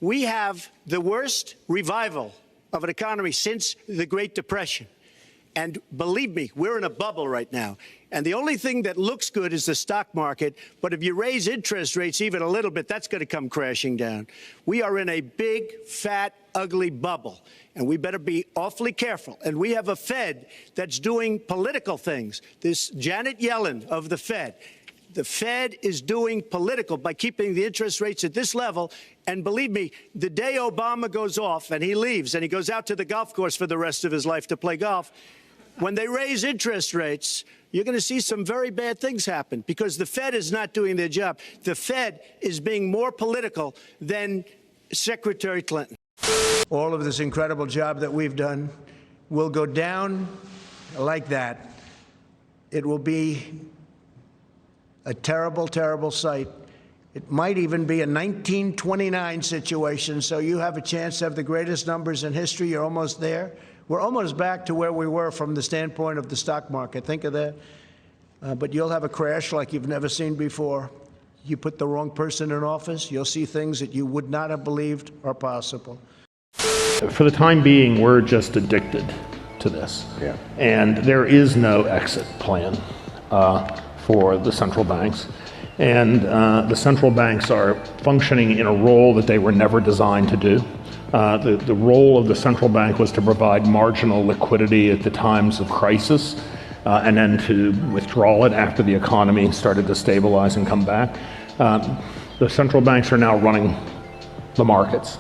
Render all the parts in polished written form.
We have the worst revival of an economy since the Great Depression. And believe me, we're in a bubble right now. And the only thing that looks good is the stock market. But if you raise interest rates even a little bit, that's going to come crashing down. We are in a big, fat, ugly bubble. And we better be awfully careful. And we have a Fed that's doing political things. This Janet Yellen of the Fed is doing political by keeping the interest rates at this level. And believe me, the day Obama goes off and he leaves and he goes out to the golf course for the rest of his life to play golf, when they raise interest rates, you're going to see some very bad things happen because the Fed is not doing their job. The Fed is being more political than Secretary Clinton. All of this incredible job that we've done will go down like that. It will be a terrible, terrible sight. It might even be a 1929 situation, so you have a chance to have the greatest numbers in history. You're almost there. We're almost back to where we were from the standpoint of the stock market. Think of that. But you'll have a crash like you've never seen before. You put the wrong person in office, you'll see things that you would not have believed are possible. For the time being, we're just addicted to this. Yeah. And there is no exit plan for the central banks. And the central banks are functioning in a role that they were never designed to do. The role of the central bank was to provide marginal liquidity at the times of crisis and then to withdraw it after the economy started to stabilize and come back. The central banks are now running the markets.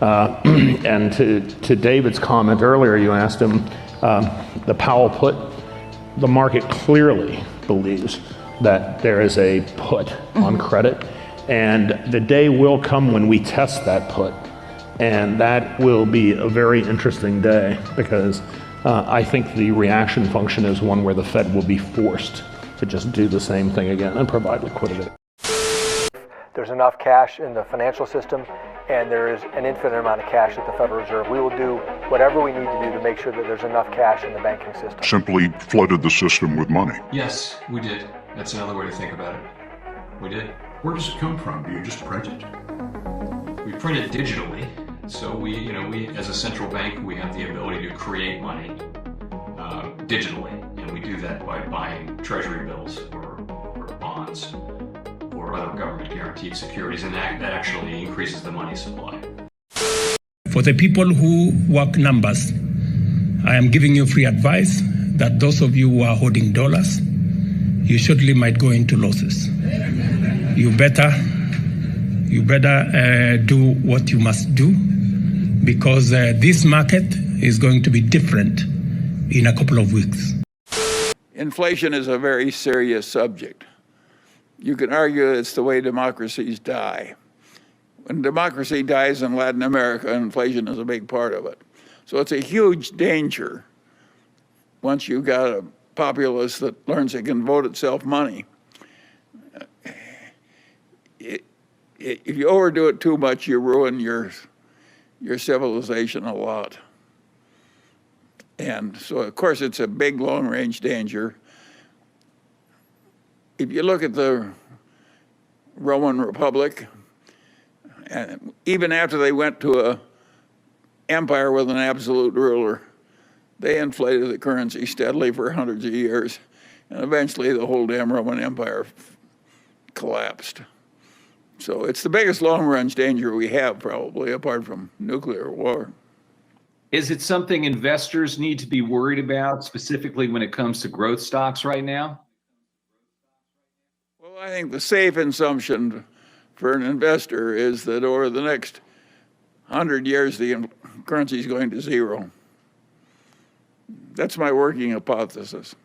And to David's comment earlier, you asked him, the Powell put, the market clearly believes that there is a put on credit, and the day will come when we test that put, and that will be a very interesting day because I think the reaction function is one where the Fed will be forced to just do the same thing again and provide liquidity. There's enough cash in the financial system and there is an infinite amount of cash at the Federal Reserve. We will do whatever we need to do to make sure that there's enough cash in the banking system. Simply flooded the system with money. Yes, we did. That's another way to think about it. We did. Where does it come from? Do you just print it? We print it digitally. So we as a central bank, we have the ability to create money digitally. And we do that by buying treasury bills or bonds or other government guaranteed securities. And that actually increases the money supply. For the people who work numbers, I am giving you free advice that those of you who are holding dollars, you surely might go into losses. You better do what you must do because this market is going to be different in a couple of weeks. Inflation is a very serious subject. You can argue it's the way democracies die. When democracy dies in Latin America, inflation is a big part of it. So it's a huge danger once you've got a populace that learns it can vote itself money. If you overdo it too much, you ruin your civilization a lot. And so, of course, it's a big, long-range danger. If you look at the Roman Republic, and even after they went to an empire with an absolute ruler, they inflated the currency steadily for hundreds of years, and eventually the whole damn Roman Empire collapsed. So it's the biggest long-range danger we have, probably, apart from nuclear war. Is it something investors need to be worried about, specifically when it comes to growth stocks right now? Well, I think the safe assumption for an investor is that over the next 100 years, the currency is going to zero. That's my working hypothesis.